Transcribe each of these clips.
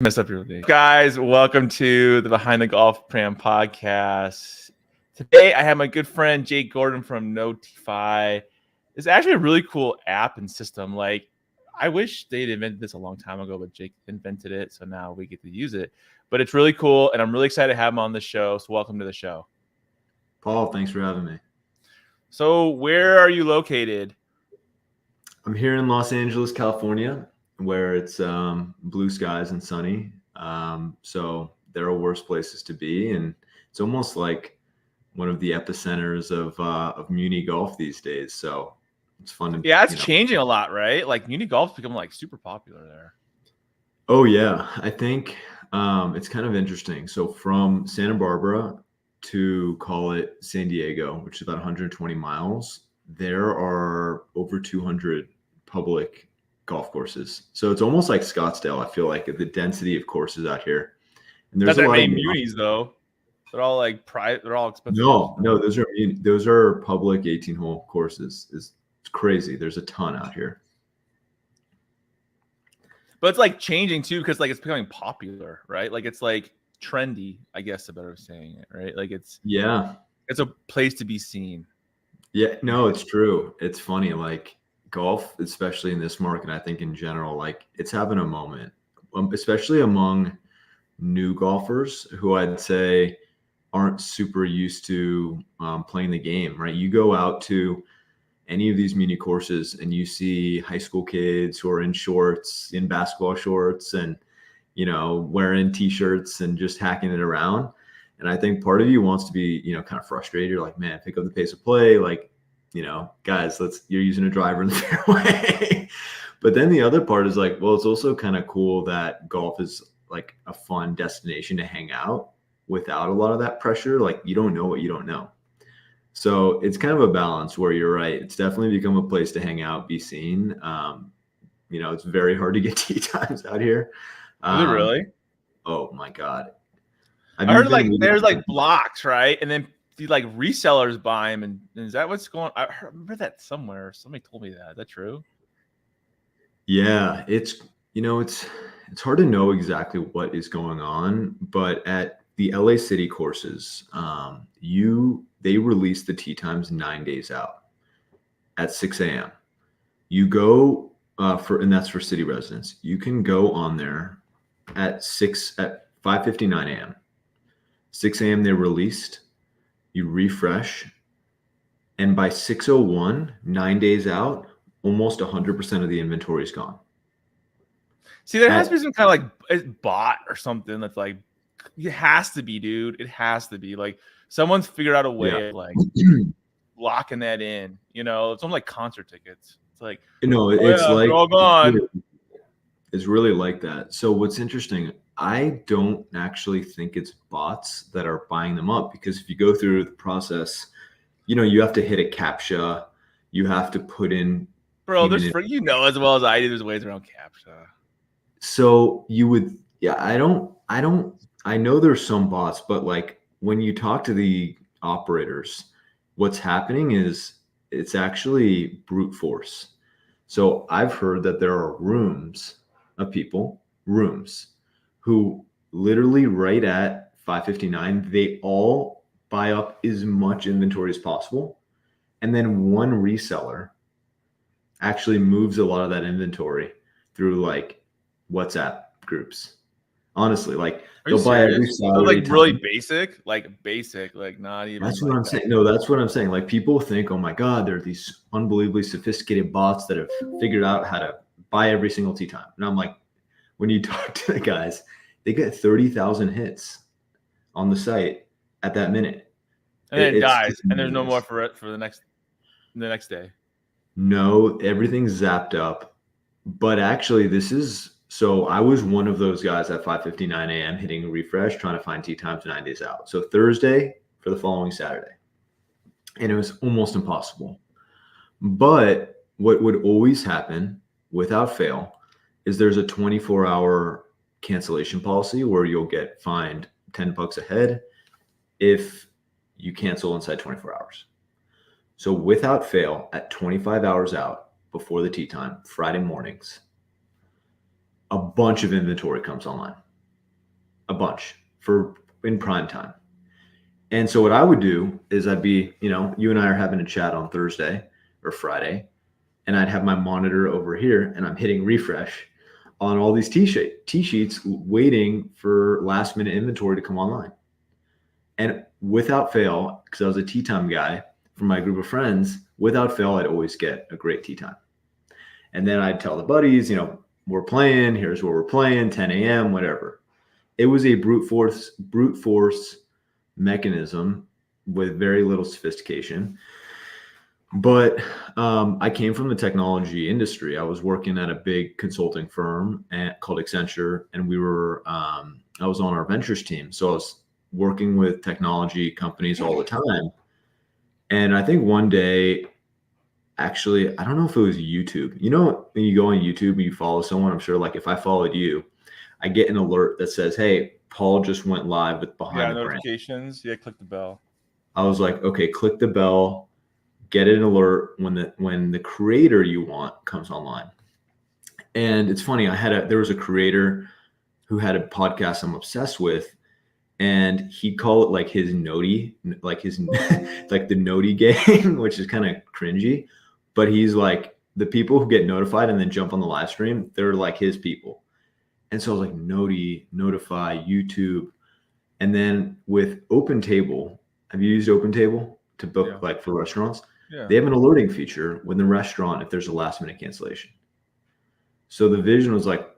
Mess up your day. Guys, welcome to the Behind the Golf Pram podcast. Today, I have my good friend Jake Gordon from Noteefy. It's actually a really cool app and system. Like, I wish they'd invented this a long time ago, but Jake invented it, so now we get to use it. But it's really cool, and I'm really excited to have him on the show. So welcome to the show. Paul, thanks for having me. So where are you located? I'm here in Los Angeles, California, where it's blue skies and sunny. So there are worse places to be, and it's almost like one of the epicenters of muni golf these days. So it's fun to it's changing a lot, right? Like muni golf's become like super popular there. Oh yeah, I think it's kind of interesting. So from Santa Barbara to call it San Diego, which is about 120 miles, there are over 200 public golf courses. So it's almost like Scottsdale. I feel like the density of courses out here. And there's a lot of munis though. They're all like private. They're all expensive. No, those are public 18-hole courses. It's crazy. There's a ton out here. But it's like changing too, because like it's becoming popular, right? Like it's like trendy, I guess, a better way of saying it, right? Like it's a place to be seen. Yeah, no, it's true. It's funny, like golf, especially in this market, I think in general, like it's having a moment, especially among new golfers who I'd say aren't super used to playing the game, right? You go out to any of these mini courses and you see high school kids who are in shorts, in basketball shorts, and wearing t-shirts and just hacking it around. And I think part of you wants to be, kind of frustrated. You're like, man, pick up the pace of play. Like, guys, you're using a driver in the fairway. But then the other part is like, well, it's also kind of cool that golf is like a fun destination to hang out without a lot of that pressure. Like you don't know what you don't know. So it's kind of a balance where you're right. It's definitely become a place to hang out, be seen. It's very hard to get tee times out here. Is it really? Oh my God. I heard like there's like blocks, right? And then the like resellers buy them. And is that what's going on? I remember that somewhere. Somebody told me that. Is that true? Yeah, it's hard to know exactly what is going on, but at the LA City courses, they release the tee times 9 days out at 6 a.m. You go and that's for city residents. You can go on there at 5:59 a.m. 6 a.m. they're released. You refresh, and by 6:01, 9 days out, almost 100% of the inventory is gone. See, there has to be some kind of like it's bot or something that's like, it has to be, dude. It has to be like someone's figured out a way of like locking that in. It's almost like concert tickets. It's like it's like they're all gone. It's really like that. So what's interesting, I don't actually think it's bots that are buying them up, because if you go through the process, you have to hit a CAPTCHA, you have to put in. Bro, there's as well as I do, there's ways around CAPTCHA. So you would, I know there's some bots, but like when you talk to the operators, what's happening is it's actually brute force. So I've heard that there are rooms of people, who literally right at 5:59, they all buy up as much inventory as possible. And then one reseller actually moves a lot of that inventory through like WhatsApp groups. Honestly, like they'll buy every salary. Like really basic, like not even. That's what I'm saying. No, that's what I'm saying. Like people think, oh my God, there are these unbelievably sophisticated bots that have figured out how to buy every single tee time. And I'm like, when you talk to the guys, they get 30,000 hits on the site at that minute. And then it dies, and there's no more for it for the next day. No, everything's zapped up. But actually, so I was one of those guys at 5:59 a.m. hitting a refresh, trying to find tee times 9 days out. So Thursday for the following Saturday. And it was almost impossible. But what would always happen without fail is there's a 24-hour cancellation policy where you'll get fined $10 a head if you cancel inside 24 hours. So without fail, at 25 hours out before the tee time, Friday mornings, a bunch of inventory comes online. a bunch in prime time. And so what I would do is I'd be, you and I are having a chat on Thursday or Friday, and I'd have my monitor over here and I'm hitting refresh on all these T-sheets waiting for last minute inventory to come online. And without fail, because I was a tea time guy for my group of friends, without fail, I'd always get a great tea time. And then I'd tell the buddies, we're playing, here's where we're playing, 10 a.m., whatever. It was a brute force mechanism with very little sophistication. But I came from the technology industry. I was working at a big consulting firm called Accenture, and I was on our ventures team. So I was working with technology companies all the time. And I think one day, actually, I don't know if it was YouTube. When you go on YouTube and you follow someone, I'm sure like if I followed you, I get an alert that says, hey, Paul just went live with Behind the Brand. Notifications. Yeah, click the bell. I was like, okay, click the bell, get an alert when the creator you want comes online. And it's funny, there was a creator who had a podcast I'm obsessed with, and he'd call it like his noti, like his like the noti gang, which is kind of cringy. But he's like, the people who get notified and then jump on the live stream, they're like his people. And so I was like, Noti, Notify, YouTube. And then with Open Table, have you used Open Table to book like for restaurants? Yeah. They have an alerting feature when the restaurant, if there's a last minute cancellation. So the vision was like,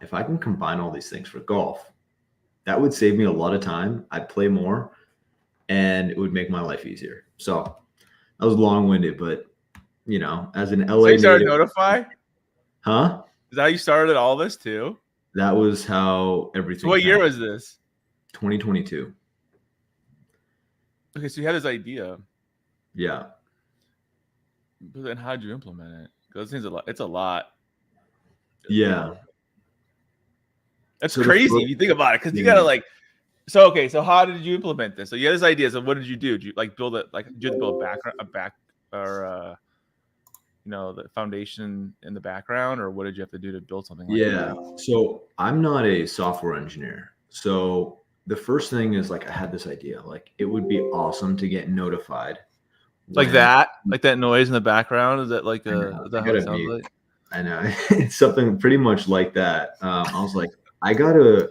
if I can combine all these things for golf, that would save me a lot of time. I'd play more and it would make my life easier. So that was long-winded, but as an LA so you started native, Notify? Huh? Is that how you started all this too? That was how everything. So what year was this? 2022. Okay, so you had this idea. Yeah. But then how did you implement it? Because it's a lot. Yeah. That's crazy if you think about it, because you gotta like. So how did you implement this? So you had this idea. So what did you do? Did you like build it? Like, did you build the foundation in the background, or what did you have to do to build something like that? So I'm not a software engineer. So the first thing is like I had this idea, like it would be awesome to get notified. Like that noise in the background. Is that like is that how it sounds like? I know. It's something pretty much like that. I was like, and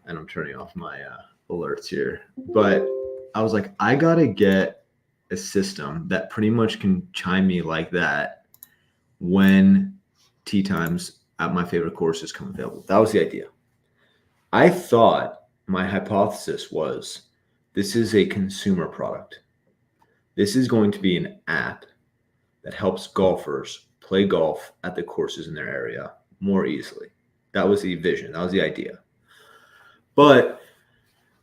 I'm turning off my alerts here, but I was like, I gotta get a system that pretty much can chime me like that when tea times at my favorite courses come available. That was the idea. I thought my hypothesis was this is a consumer product. This is going to be an app that helps golfers play golf at the courses in their area more easily. That was the vision. That was the idea. But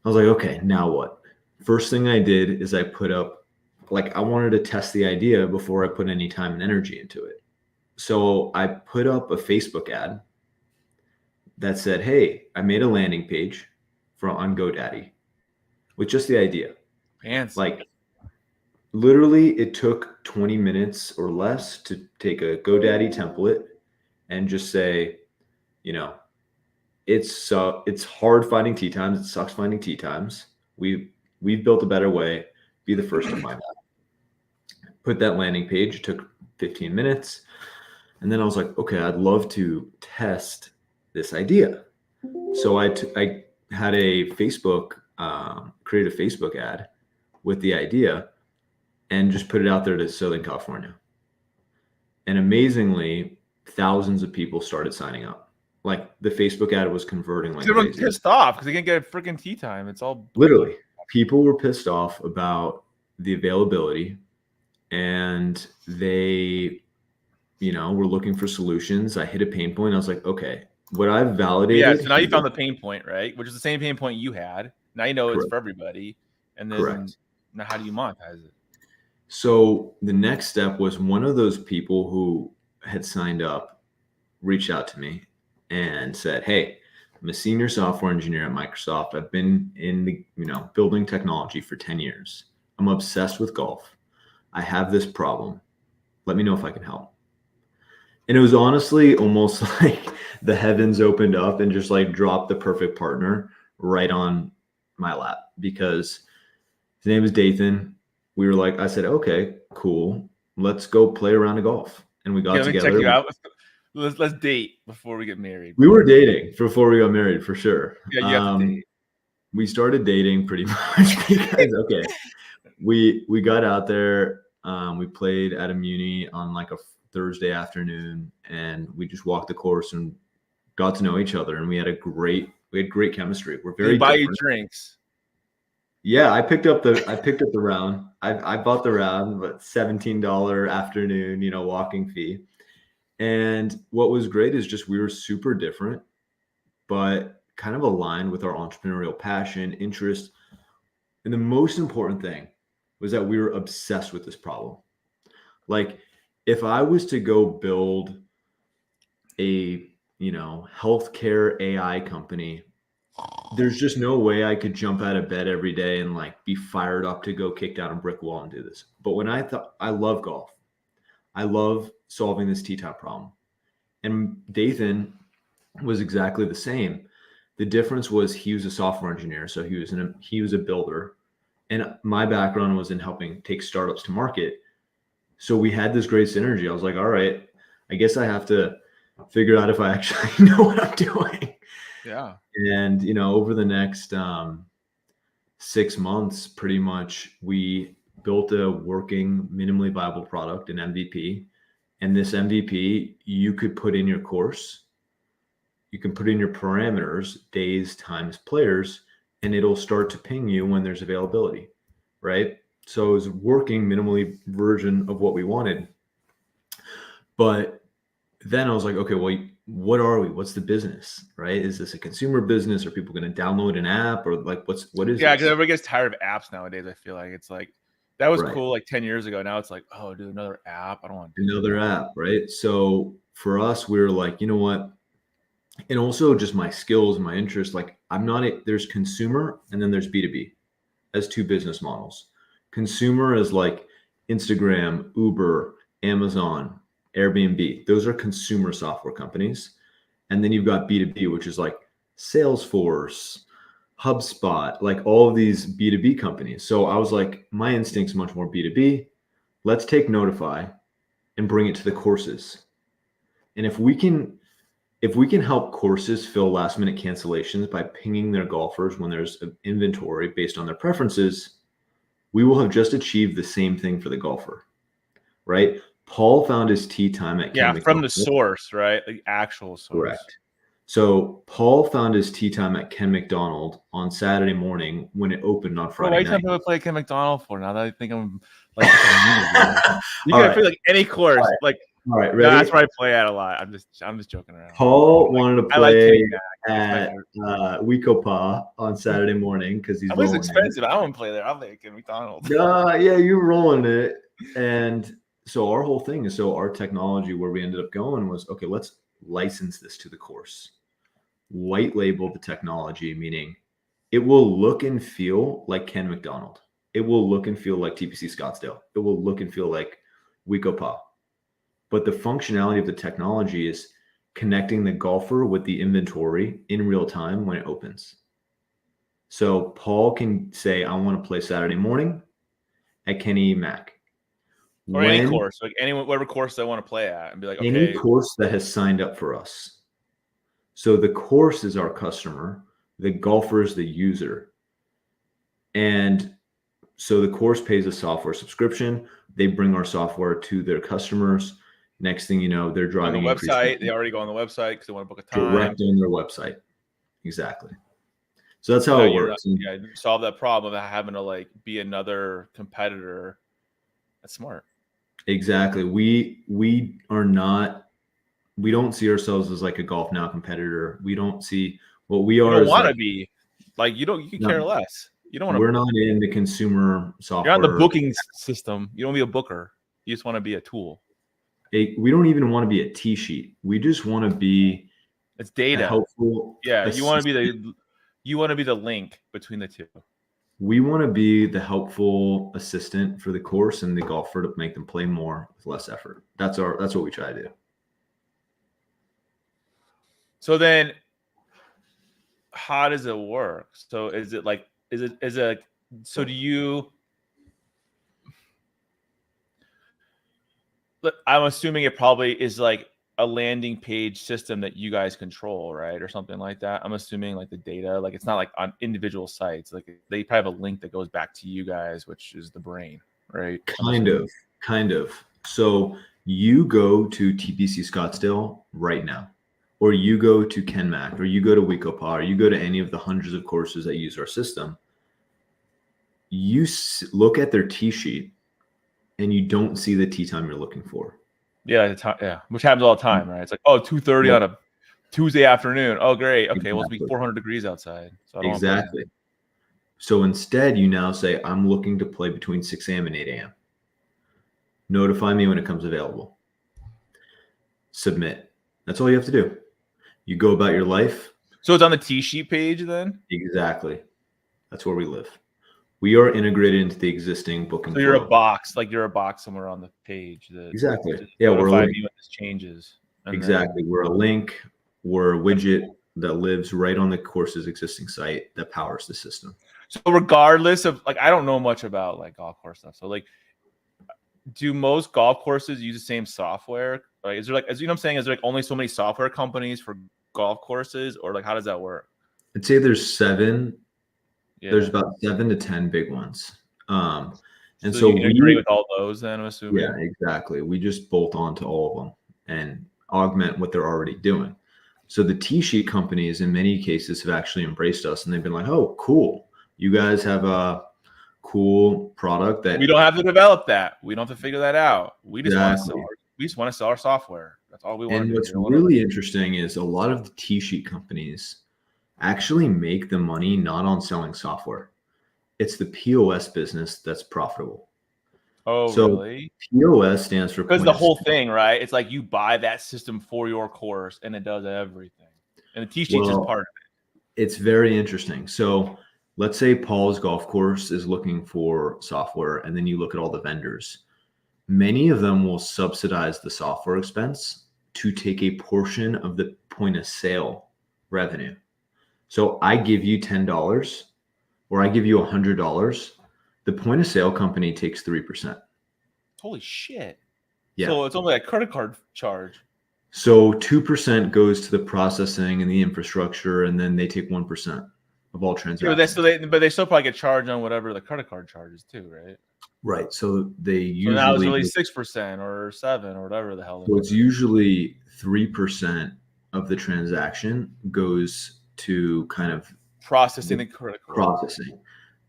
I was like, okay, now what? First thing I did is I put up, I wanted to test the idea before I put any time and energy into it. So I put up a Facebook ad that said, hey, I made a landing page on GoDaddy with just the idea. Fancy. Literally, it took 20 minutes or less to take a GoDaddy template and just say, it's hard finding tee times. It sucks finding tee times. We've built a better way. Be the first to find out. Put that landing page. It took 15 minutes. And then I was like, okay, I'd love to test this idea. So I had a created a Facebook ad with the idea and just put it out there to Southern California. And amazingly, thousands of people started signing up. Like the Facebook ad was converting like everyone's pissed off because they can't get a freaking tea time. It's all literally people were pissed off about the availability, and they, were looking for solutions. I hit a pain point. I was like, okay, what I've validated. Yeah. So now you found the pain point, right? Which is the same pain point you had. Now you know it's for everybody. And then now how do you monetize it? So the next step was one of those people who had signed up reached out to me and said, hey, I'm a senior software engineer at Microsoft. I've been in the, building technology for 10 years. I'm obsessed with golf. I have this problem. Let me know if I can help. And it was honestly almost like the heavens opened up and just dropped the perfect partner right on my lap because his name is Dathan. We were like, I said, okay, cool. Let's go play around of golf. And we got let me together. check you out. Let's date before we get married. We were dating before we got married for sure. Yeah, you have to date. We started dating pretty much because, okay, we got out there. We played at a Muni on like a Thursday afternoon, and we just walked the course and got to know each other. And we had great chemistry. We're very buy different. you drinks. Yeah, I picked up the round. I bought the round, but $17 afternoon, walking fee. And what was great is just we were super different, but kind of aligned with our entrepreneurial passion, interest. And the most important thing was that we were obsessed with this problem. Like, if I was to go build a, healthcare AI company, there's just no way I could jump out of bed every day and like be fired up to go kick down a brick wall and do this. But when I love golf, I love solving this tee time problem. And Dathan was exactly the same. The difference was he was a software engineer. So he was a builder. And my background was in helping take startups to market. So we had this great synergy. I was like, all right, I guess I have to figure out if I actually know what I'm doing. Yeah. And, over the next 6 months, pretty much we built a working, minimally viable product, an MVP. And this MVP, you could put in your course, you can put in your parameters, days, times, players, and it'll start to ping you when there's availability, right? So it was a working, minimally version of what we wanted. But then I was like, okay, well, what are we? What's the business, right? Is this a consumer business? Are people going to download an app, or like what is Yeah, this? because everybody gets tired of apps nowadays. I feel like it's like that was Right. cool like 10 years ago. Now it's like, oh, dude, another app. I don't want to do Another app, right? So for us, we were like, you know what? And also just my skills, my interest, like there's consumer and then there's B2B as two business models. Consumer is like Instagram, Uber, Amazon, Airbnb. Those are consumer software companies. And then you've got B2B, which is like Salesforce, HubSpot, like all of these B2B companies. So I was like, my instinct's much more B2B. Let's take Noteefy and bring it to the courses. And if we can help courses fill last minute cancellations by pinging their golfers when there's an inventory based on their preferences, we will have just achieved the same thing for the golfer, right? Paul found his tee time at Ken from McDonald. the source, right? The actual source. Correct. So Paul found his tee time at Ken McDonald on Saturday morning when it opened on Friday night. Why do people play Ken McDonald for? Now that I think I'm like, you can play like any course. Like, all right, ready? That's where I play at a lot. I'm just joking around. Paul wanted to play at Weekopa on Saturday morning because he's rolling. It's expensive. I don't want to play there. I'll play at McDonald's. Yeah, you're rolling it. And so our whole thing is, our technology where we ended up going was, okay, let's license this to the course. White label the technology, meaning it will look and feel like Ken McDonald. It will look and feel like TPC Scottsdale. It will look and feel like Weekopa. But the functionality of the technology is connecting the golfer with the inventory in real time when it opens. So Paul can say, I want to play Saturday morning at Kenny Mac. Or any course, like whatever course they want to play at, and be like, okay. Any course that has signed up for us. So the course is our customer, the golfer is the user. And so the course pays a software subscription. They bring our software to their customers. Next thing you know, they're driving on the website. They already go on the website because they want to book a time. Direct on their website. Exactly. So that's how it works. Yeah, solve that problem of having to like be another competitor. That's smart. Exactly. We don't see ourselves as like a Golf Now competitor. We don't see what we are. You don't want to be like you care less. You don't want to. We're not in the consumer software. You're on the booking system. You don't want to be a booker. You just want to be a tool. We don't even want to be a tee sheet. We just want to be. It's data. Helpful. Yeah, you want to be the link between the two. We want to be the helpful assistant for the course and the golfer to make them play more with less effort. That's what we try to do. So then how does it work? So is it like, so do you, I'm assuming it probably is like a landing page system that you guys control, right? Or something like that. I'm assuming like the data, like it's not like on individual sites. Like they probably have a link that goes back to you guys, which is the brain, right? Kind of. So you go to TPC Scottsdale right now, or you go to KenMac, or you go to WeCoPA, or you go to any of the hundreds of courses that use our system. You look at their T sheet and you don't see the tee time you're looking for. Yeah, which happens all the time, right? It's like, oh, 2:30 on a Tuesday afternoon. Oh, great. Okay, Exactly. well, it's be 400 degrees outside, so I don't want to Exactly. So instead, you now say, I'm looking to play between 6 a.m. and 8 a.m. Notify me when it comes available. Submit. That's all you have to do. You go about your life. So it's on the T sheet page then? Exactly. That's where we live. We are integrated into the existing booking. So you're a box, like you're a box somewhere on the page that exactly. Yeah, we're notify me when this changes. Exactly. We're a link. We're a widget that lives right on the course's existing site that powers the system. So regardless of, like, I don't know much about like golf course stuff. So like, do most golf courses use the same software? Like, is there like, as you know what I'm saying, is there like only so many software companies for golf courses, or like how does that work? I'd say there's 7. Yeah. There's about 7 to 10 big ones. And so you integrate with all those then, I'm assuming? Yeah, exactly. We just bolt onto all of them and augment what they're already doing. So the T-sheet companies in many cases have actually embraced us, and they've been like, oh, cool. You guys have a cool product that we don't have to develop that. We don't have to figure that out. We just want to sell. We just want to sell our software. That's all we want to do. And what's really interesting is a lot of the T-sheet companies actually make the money not on selling software. It's the POS business that's profitable. Oh, so really? POS stands for because the whole thing, right? It's like you buy that system for your course, and it does everything. And the T-sheet's just part of it. It's very interesting. So let's say Paul's golf course is looking for software, and then you look at all the vendors. Many of them will subsidize the software expense to take a portion of the point of sale revenue. So I give you $10 or I give you $100. The point of sale company takes 3%. Holy shit. Yeah. So it's only a credit card charge. So 2% goes to the processing and the infrastructure, and then they take 1% of all transactions. But they still probably get charged on whatever the credit card charges too, right? Right. So they usually. So now it's really 6% or 7% or whatever the hell. So it's usually 3% of the transaction goes to kind of processing the credit card. Processing.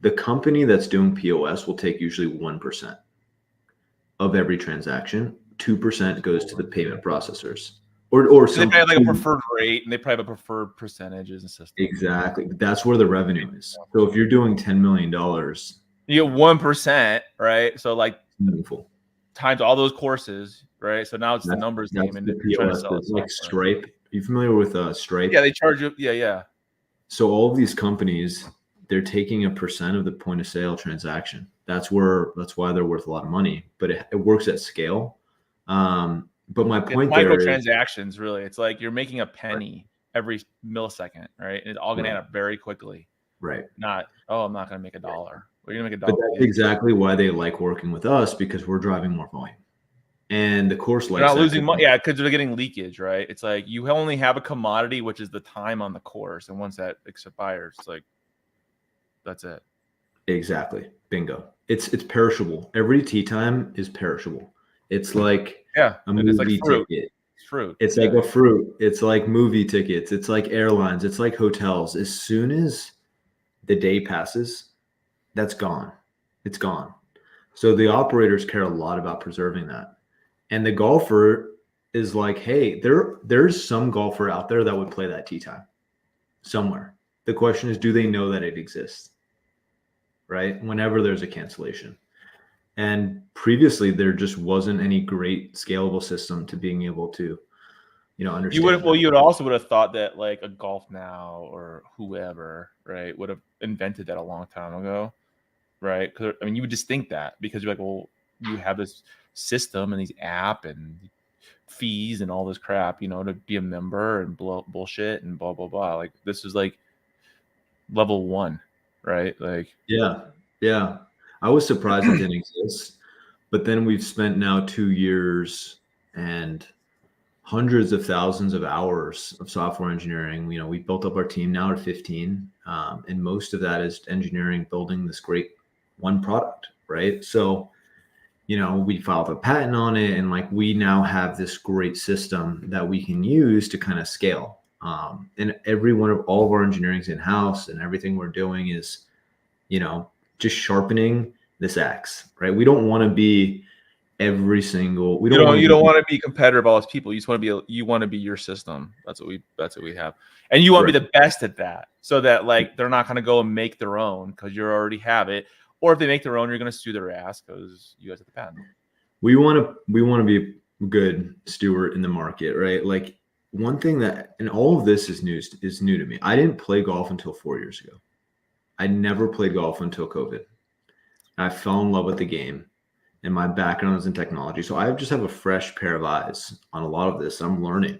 The company that's doing POS will take usually 1% of every transaction. 2% goes to the payment processors. Or so they probably have like a preferred rate, and they probably have a preferred percentages and systems. Exactly. That's where the revenue is. So if you're doing $10 million, you get 1%, right? So like meaningful times all those courses, right? So now it's the numbers game, and you're trying to sell it. Like Stripe. Are you familiar with Stripe? Yeah, they charge you. Yeah. So all of these companies, they're taking a percent of the point of sale transaction. That's why they're worth a lot of money. But it works at scale. But my point there is microtransactions. Really, it's like you're making a penny every millisecond, right? And it's all going to add up very quickly. Right. Not, I'm not going to make $1. We're going to make $1. But that's exactly why they like working with us, because we're driving more volume. And the course they're not losing money. Yeah, because they're getting leakage, right? It's like you only have a commodity, which is the time on the course. And once that expires, it's like, that's it. Exactly. Bingo. It's perishable. Every tee time is perishable. It's like a movie ticket. It's fruit. It's like a fruit. It's like movie tickets. It's like airlines. It's like hotels. As soon as the day passes, that's gone. It's gone. So the operators care a lot about preserving that. And the golfer is like, hey, there's some golfer out there that would play that tee time somewhere. The question is, do they know that it exists? Right? Whenever there's a cancellation. And previously, there just wasn't any great scalable system to being able to, understand. You would also would have thought that like a Golf Now or whoever, right, would have invented that a long time ago, right? Because I mean, you would just think that because you're like, well, you have this system and these app and fees and all this crap, to be a member and bullshit and blah blah blah. Like this is like, level 1, right? Like, Yeah. I was surprised it didn't exist, but then we've spent now 2 years and hundreds of thousands of hours of software engineering. We built up our team now at 15, and most of that is engineering, building this great one product, right? So, we filed a patent on it, and like we now have this great system that we can use to kind of scale. And all of our engineering is in house, and everything we're doing is, just sharpening this axe, right? We don't want to be every single. We don't want to you be. don't want to be competitive with all those people. You just want to be your system. That's what we have. And you want to be the best at that, so that like they're not going to go and make their own because you already have it. Or if they make their own, you're going to sue their ass because you guys have the patent. We want to be a good steward in the market, right? Like one thing and all of this is new to me. I didn't play golf until 4 years ago. I never played golf until COVID. I fell in love with the game, and my background is in technology. So I just have a fresh pair of eyes on a lot of this. I'm learning.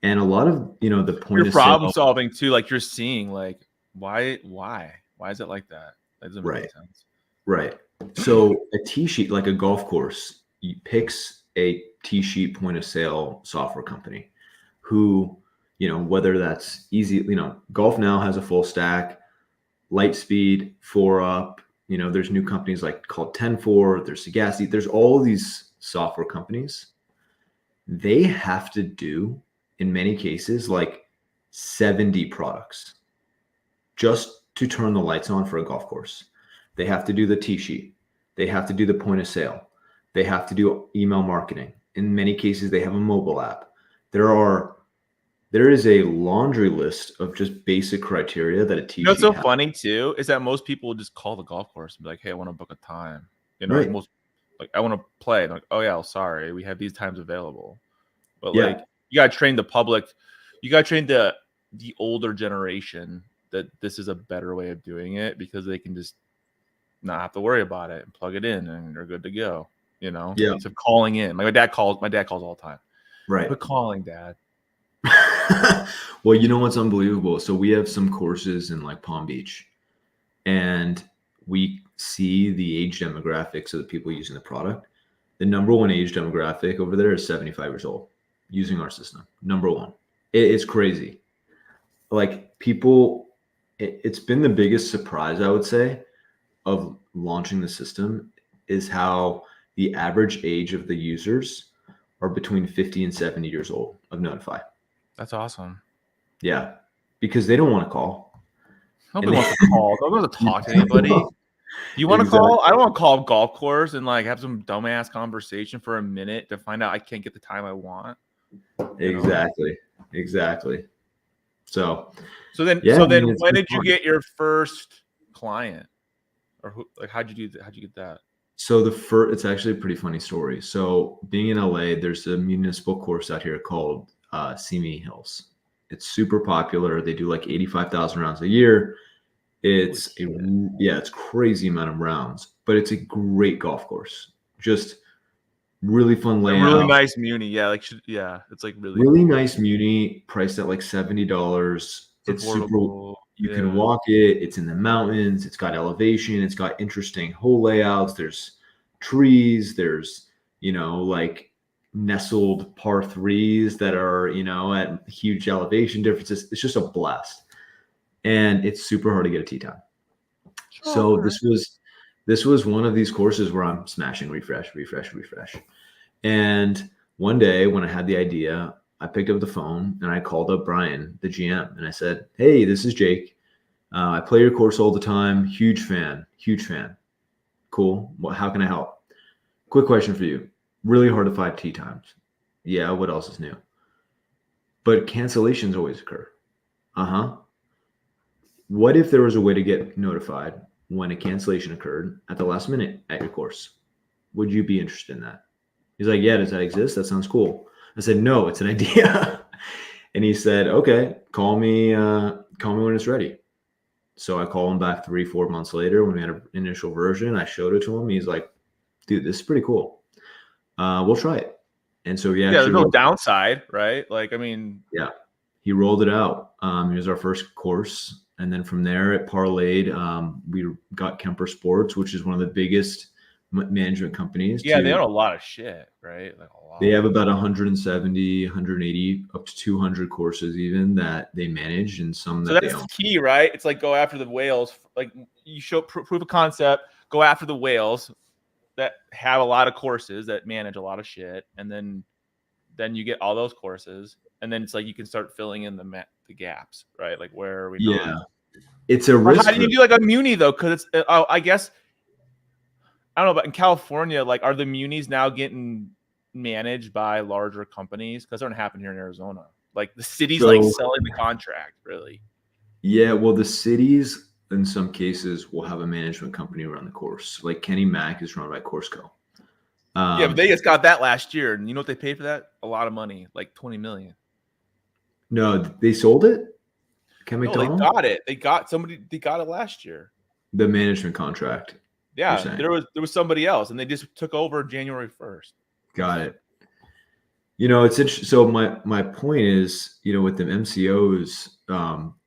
And a lot of, the point you're problem solving too. Like you're seeing like, why is it like that? That doesn't make sense. Right. So a tee sheet, like a golf course, picks a tee sheet point of sale software company who, whether that's easy, Golf Now has a full stack, Lightspeed, 4Up, there's new companies like called 10-4, there's Sagacity, there's all of these software companies. They have to do, in many cases, like 70 products just to turn the lights on for a golf course. They have to do the tee sheet. They have to do the point of sale. They have to do email marketing. In many cases, they have a mobile app. There is a laundry list of just basic criteria that a tee sheet what's so funny too is that most people will just call the golf course and be like, hey, I want to book a time. Right. I want to play. Like, oh yeah, sorry, we have these times available. But like you gotta train the public, you gotta train the older generation that this is a better way of doing it because they can just not have to worry about it and plug it in and they're good to go. Instead of calling in. My dad calls all the time. Right. But calling, Dad. Well, what's unbelievable? So we have some courses in like Palm Beach, and we see the age demographics of the people using the product. The number one age demographic over there is 75 years old using our system. Number one. It's crazy. Like people, it's been the biggest surprise, I would say, of launching the system is how the average age of the users are between 50 and 70 years old of Noteefy. That's awesome. Yeah, because they don't want to call. Nobody wants to call. Nobody wants to talk to anybody. Do you want to call? I don't want to call a golf course and like have some dumbass conversation for a minute to find out I can't get the time I want. Exactly. So then when did you get your first client, or how'd you get that? So it's actually a pretty funny story. So being in LA, there's a municipal course out here called Simi Hills. It's super popular. They do like 85,000 rounds a year. It's crazy amount of rounds, but it's a great golf course. Just really fun layout. A really nice muni. Yeah. It's like really nice muni priced at like $70. It's super, you can walk it. It's in the mountains. It's got elevation. It's got interesting hole layouts. There's trees. There's, like nestled par threes that are, at huge elevation differences. It's just a blast. And it's super hard to get a tee time. Sure. So this was one of these courses where I'm smashing refresh. And one day when I had the idea, I picked up the phone and I called up Brian, the GM, and I said, hey, this is Jake. I play your course all the time. Huge fan. Cool. How can I help? Quick question for you. Really hard to find tee times. Yeah. What else is new? But cancellations always occur. What if there was a way to get notified when a cancellation occurred at the last minute at your course? Would you be interested in that? He's like, yeah, does that exist? That sounds cool. I said, no, it's an idea. And he said, okay, call me when it's ready. So I call him back 3-4 months later when we had an initial version. I showed it to him. He's like, dude, this is pretty cool. We'll try it. And so there's no downside, right? Like, I mean, he rolled it out. It was our first course, And then from there, it parlayed. We got Kemper Sports, which is one of the biggest management companies. Yeah, they own a lot of shit, right? Like a lot. They have about 170, 180, up to 200 courses even that they manage, and some that they own. So that's key, right? It's like go after the whales. Like you show proof of concept, go after the whales that have a lot of courses that manage a lot of shit, and then you get all those courses, and then it's like you can start filling in the gaps, right? Like where are we? Yeah, not? It's a risk. How do you do like a muni though? Because it's I guess I don't know, but in California, like are the munis now getting managed by larger companies? Because it doesn't happen here in Arizona. Like the city's like selling the contract, really. Yeah, well, the cities in some cases will have a management company run the course. Like Kenny Mack is run by CourseCo. Yeah, but they just got that last year, and you know what they paid for that? A lot of money, like $20 million. No, they sold it. No, they got it. They got it last year. The management contract. Yeah, there was somebody else, and they just took over January 1st. Got it. You know, it's interesting. So my point is, you know, with the MCOs,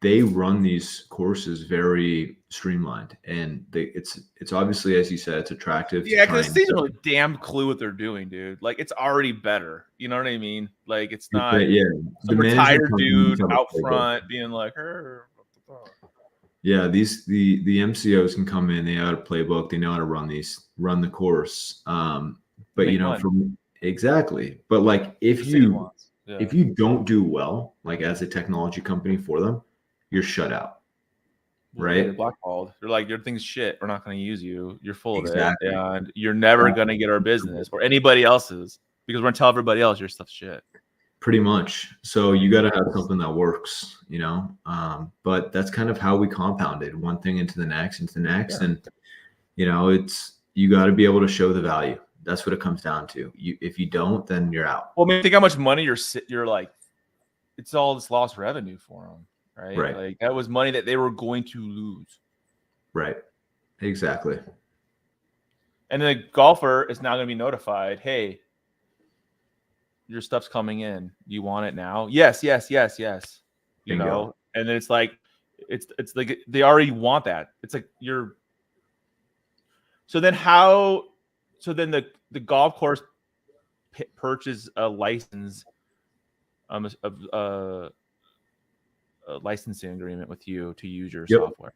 they run these courses very streamlined, and it's obviously, as you said, it's attractive. Yeah, because they don't really damn clue what they're doing, dude. Like it's already better. You know what I mean? Like it's not the retired dude out front being like, her. Yeah, the MCOs can come in. They have a playbook. They know how to run the course. But you know, exactly. But like if you don't do well, like as a technology company for them, you're shut out. Right? You're blackballed. They're like, your thing's shit. We're not going to use you. You're full of it, and you're never going to get our business or anybody else's because we're going to tell everybody else your stuff's shit. Pretty much. So you got to have something that works, you know. But that's kind of how we compounded one thing into the next, and you know, you got to be able to show the value. That's what it comes down to. If you don't, then you're out. Well, I mean, think how much money you're like. It's all this lost revenue for them, right? Right. Like that was money that they were going to lose. Right. Exactly. And then the golfer is now going to be notified, hey, your stuff's coming in. You want it now? Yes. You Bingo. know, and then it's like they already want that. It's like so then the golf course purchases a license, a licensing agreement with you to use your software.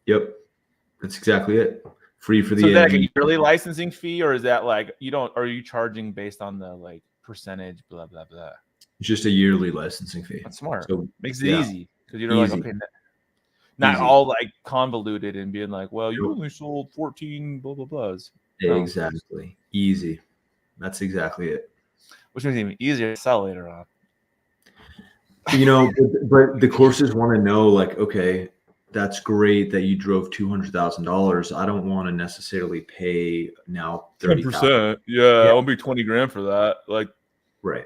Yep. That's exactly it. Free for the So is that like a yearly licensing fee, or is that like are you charging based on the like percentage, blah blah blah? It's just a yearly licensing fee. That's smart. So makes it easy because you're like, okay, not all like convoluted and being like, well, you only sold 14 blah blah blahs. Exactly. Easy. That's exactly it. Which makes it even easier to sell later on. You know, but the courses want to know, like, okay, that's great that you drove $200,000. I don't want to necessarily pay now 10%. Yeah, I won't be 20 grand for that. Like, right.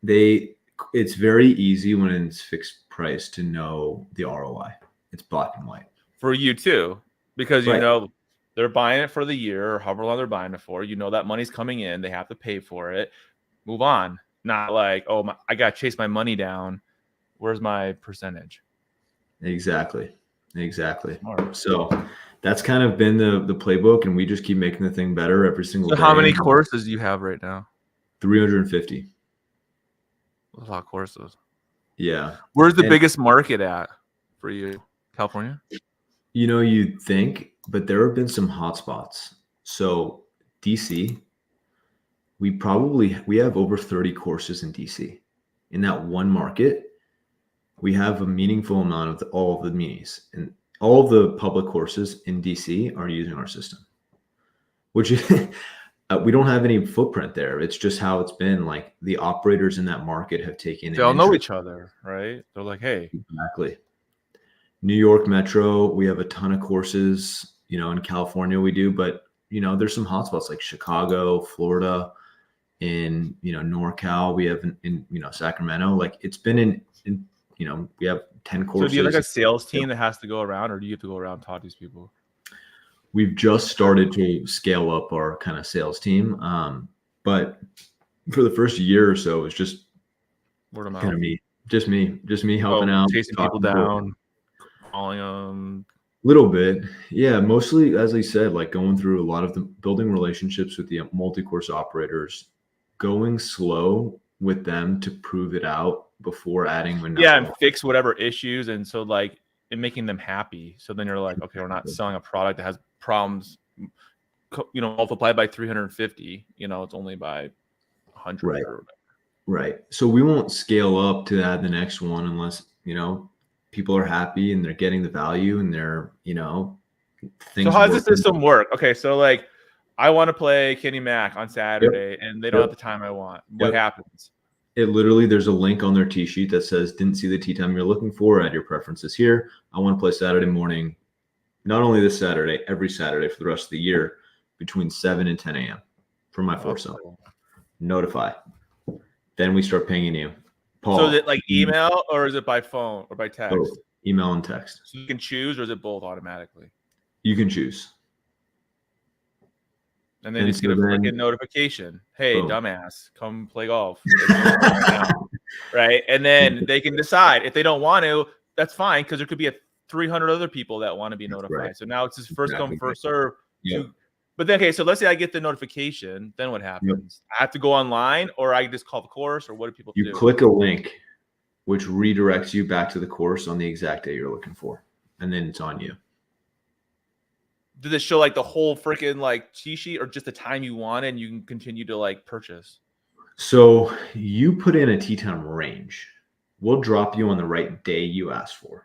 It's very easy when it's fixed price to know the ROI. It's black and white for you too, because you know they're buying it for the year or however long they're buying it for. You know that money's coming in. They have to pay for it. Move on. Not like, oh, I got to chase my money down. Where's my percentage? Exactly. Smart. So that's kind of been the playbook, and we just keep making the thing better every single day. How many courses do you have right now? 350. That's a lot of courses. Yeah. Where's the biggest market at for you? California? You know, you'd think, but there have been some hotspots. So DC, we have over 30 courses in DC. In that one market, we have a meaningful amount of all of the minis, and all of the public courses in DC are using our system, which we don't have any footprint there. It's just how it's been. Like the operators in that market have taken. They all know each other, right? They're like, hey, exactly. New York Metro, we have a ton of courses. You know, in California we do, but you know, there's some hotspots like Chicago, Florida, in NorCal. We have in Sacramento. Like it's been in we have 10 courses. So do you have like a sales team that has to go around, or do you have to go around and talk to these people? We've just started to scale up our kind of sales team. But for the first year or so, it was just word of mouth. Kind of me, just me helping out, chasing people down, calling them? Little bit. Yeah, mostly, as I said, like going through a lot of the building relationships with the multi-course operators, going slow with them to prove it out before adding another. Yeah, and fix whatever issues, and so like and making them happy. So then you're like, okay, we're not selling a product that has problems, multiplied by 350. It's only by 100 Right. or whatever. Right. So we won't scale up to add the next one unless, people are happy and they're getting the value and they're, things. So how does this system work? Okay, so like I want to play Kenny Mac on Saturday and they don't have the time I want. What happens? It literally, there's a link on their tee sheet that says, didn't see the tee time you're looking for, add your preferences here. I want to play Saturday morning, not only this Saturday, every Saturday for the rest of the year between 7 and 10 a.m. for my foursome. Notify. Then we start pinging you. Paul, so is it like email or is it by phone or by text? Both. Email and text. So you can choose, or is it both automatically? You can choose. And then you just get a freaking notification. Hey, dumbass, come play golf. Right? And then they can decide. If they don't want to, that's fine, because there could be 300 other people that want to be notified. Right. So now it's just first come, first serve. Yep. But then, okay, so let's say I get the notification. Then what happens? I have to go online, or I just call the course, or what do people do? You click a link, which redirects you back to the course on the exact day you're looking for. And then it's on you. Does it show like the whole freaking like cheat sheet, or just the time you want and you can continue to like purchase? So you put in a tee time range. We'll drop you on the right day you asked for.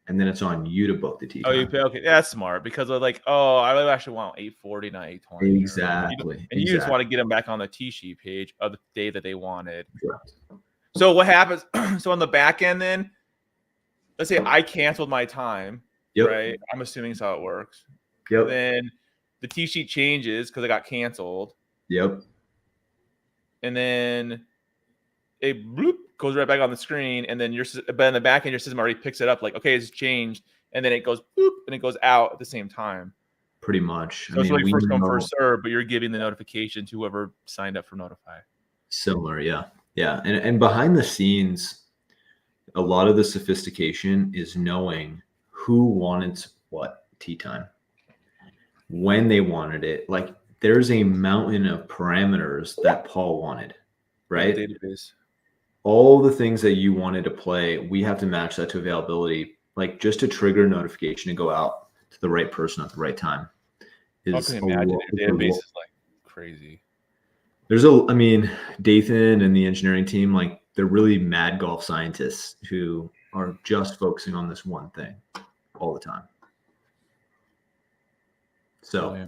And then it's on you to book the tee time. Oh, you pay? Okay, that's smart, because they're like, oh, I actually want 840, not 820. Exactly. And you just want to get them back on the tee sheet page of the day that they wanted. Correct. So what happens? So on the back end, then, let's say I canceled my time. Yep. Right? I'm assuming that's how it works. Yep. Then the tee sheet changes because it got canceled. Yep. And then it goes right back on the screen, and then but in the back end, your system already picks it up, like, okay, it's changed, and then it goes and it goes out at the same time. Pretty much. So it's like first come, first serve, but you're giving the notification to whoever signed up for Noteefy. Similar, yeah. Yeah. And behind the scenes, a lot of the sophistication is knowing who wanted what tee time, when they wanted it. Like, there's a mountain of parameters that Paul wanted, right? Database. All the things that you wanted to play, we have to match that to availability. Like, just to trigger a notification to go out to the right person at the right time. How can you imagine your database is like crazy? There's Dathan and the engineering team, like, they're really mad golf scientists who are just focusing on this one thing all the time. So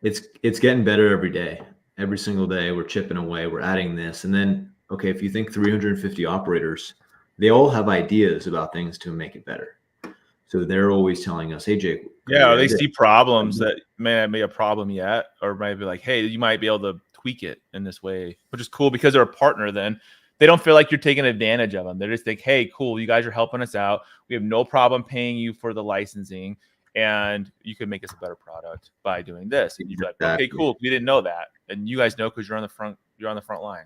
it's getting better every day. Every single day we're chipping away, we're adding this. And then, okay, if you think 350 operators, they all have ideas about things to make it better. So they're always telling us, hey, Jake. Yeah, they see problems that may not be a problem yet, or might be like, hey, you might be able to tweak it in this way, which is cool, because they're a partner. Then they don't feel like you're taking advantage of them. They just think, hey, cool, you guys are helping us out. We have no problem paying you for the licensing, and you can make us a better product by doing this. And you're like, okay, cool. We didn't know that, and you guys know because you're on the front. You're on the front line.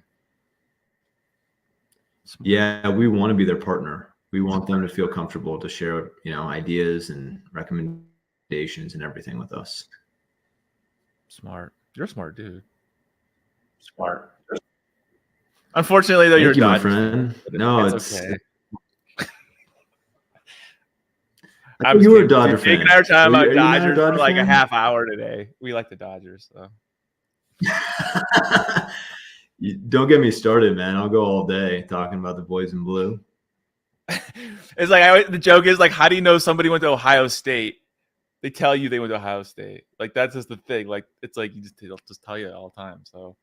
Yeah, we want to be their partner. We want them to feel comfortable to share, ideas and recommendations and everything with us. Smart. You're a smart dude. Smart. Unfortunately, though, you're a Dodgers friend. No, it's okay. You were a Dodger fan. Jake and I were talking about Dodgers for like a half hour today. We like the Dodgers, so. Don't get me started, man. I'll go all day talking about the boys in blue. It's like the joke is like, how do you know somebody went to Ohio State? They tell you they went to Ohio State. Like, that's just the thing. Like, it's like they'll just tell you all the time. So,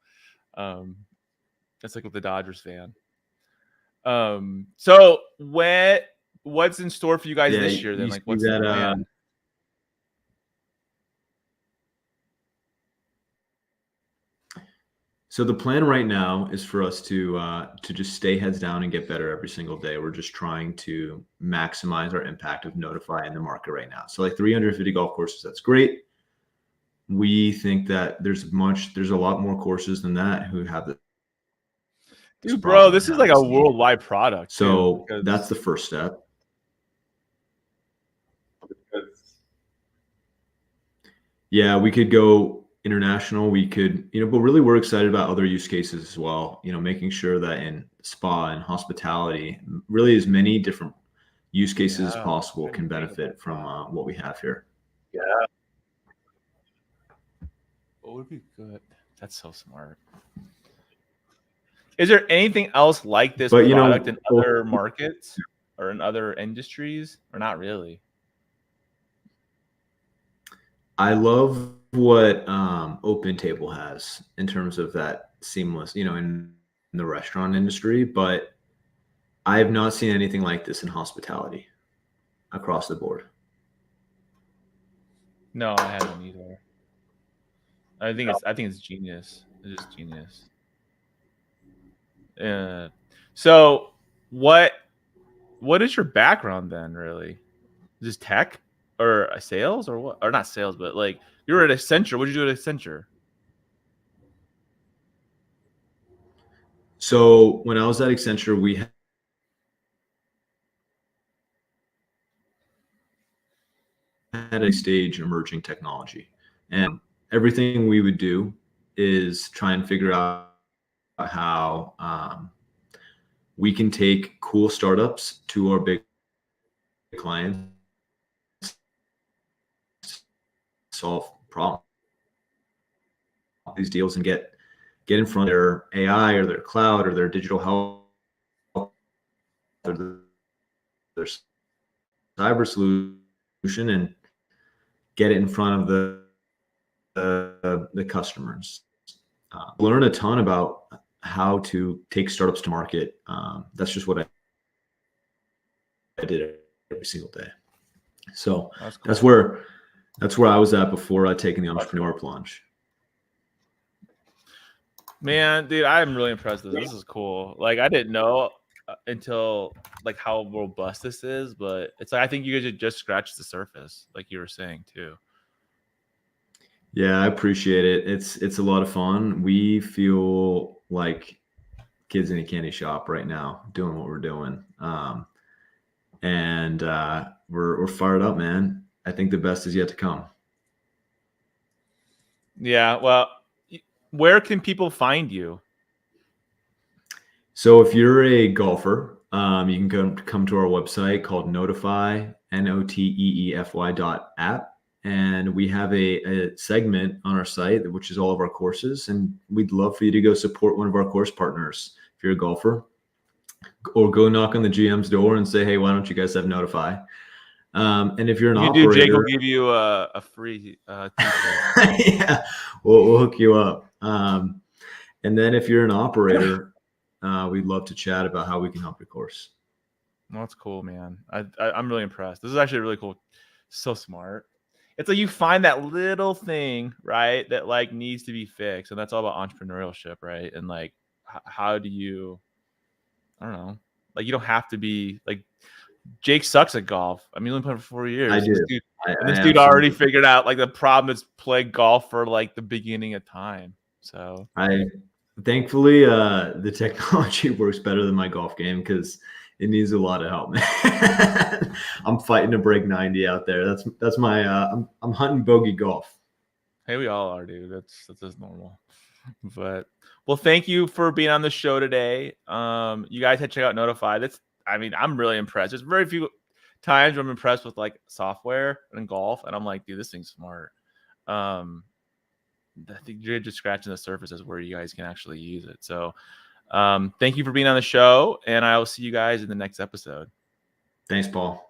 that's like with the Dodgers fan. So what's in store for you guys this year then? Like, what's the plan? So the plan right now is for us to just stay heads down and get better every single day. We're just trying to maximize our impact of Noteefy in the market right now. So like 350 golf courses, that's great. We think that there's a lot more courses than that who have the. Dude, bro, this is like a worldwide product. So that's the first step. Yeah, we could go international. We could, but really we're excited about other use cases as well. Making sure that in spa and hospitality, really as many different use cases as possible can benefit from what we have here. Yeah. What would be good? That's so smart. Is there anything else like this product in other markets or in other industries, or not really? I love what OpenTable has in terms of that seamless, in the restaurant industry, but I have not seen anything like this in hospitality across the board. No, I haven't either. I think it's genius. It's just genius. So what is your background then, really? Is this tech or sales or what? Or not sales, but like you were at Accenture. What did you do at Accenture? So when I was at Accenture, we had a stage emerging technology, and everything we would do is try and figure out how we can take cool startups to our big clients, solve problems, these deals, and get in front of their AI or their cloud or their digital health or their cyber solution and get it in front of the customers. Learn a ton about how to take startups to market. That's just what I did every single day. So that's where I was at before taking the entrepreneur plunge. Man, dude, I'm really impressed with this. This is cool. Like I didn't know until like how robust this is, but it's like I think you guys just scratched the surface, like you were saying too. Yeah, I appreciate it. It's a lot of fun. We feel like kids in a candy shop right now, doing what we're doing, and we're fired up, man. I think the best is yet to come. Yeah. Well, where can people find you? So if you're a golfer, you can come to our website called Noteefy, Noteefy.app. And we have a segment on our site, which is all of our courses. And we'd love for you to go support one of our course partners if you're a golfer, or go knock on the GM's door and say, hey, why don't you guys have Noteefy? And if you're an operator, Jake will give you a free t-shirt. Yeah, we'll hook you up. And then if you're an operator, we'd love to chat about how we can help your course. Well, that's cool, man. I'm really impressed. This is actually really cool. So smart. It's like you find that little thing, right, that like needs to be fixed, and that's all about entrepreneurship, right? And like, how do you? I don't know. Like, you don't have to be like Jake sucks at golf. I mean, he only played for 4 years. I do. This dude already figured out like the problem is play golf for like the beginning of time. So thankfully the technology works better than my golf game because it needs a lot of help, man. I'm fighting to break 90 out there. That's my I'm hunting bogey golf. Hey, we all are, dude. That's just normal. But well, thank you for being on the show today. You guys had to check out Noteefy. I'm really impressed. There's very few times where I'm impressed with like software and golf, and I'm like, dude, this thing's smart. I think you're just scratching the surface as where you guys can actually use it. So thank you for being on the show, and I will see you guys in the next episode. Thanks, Paul.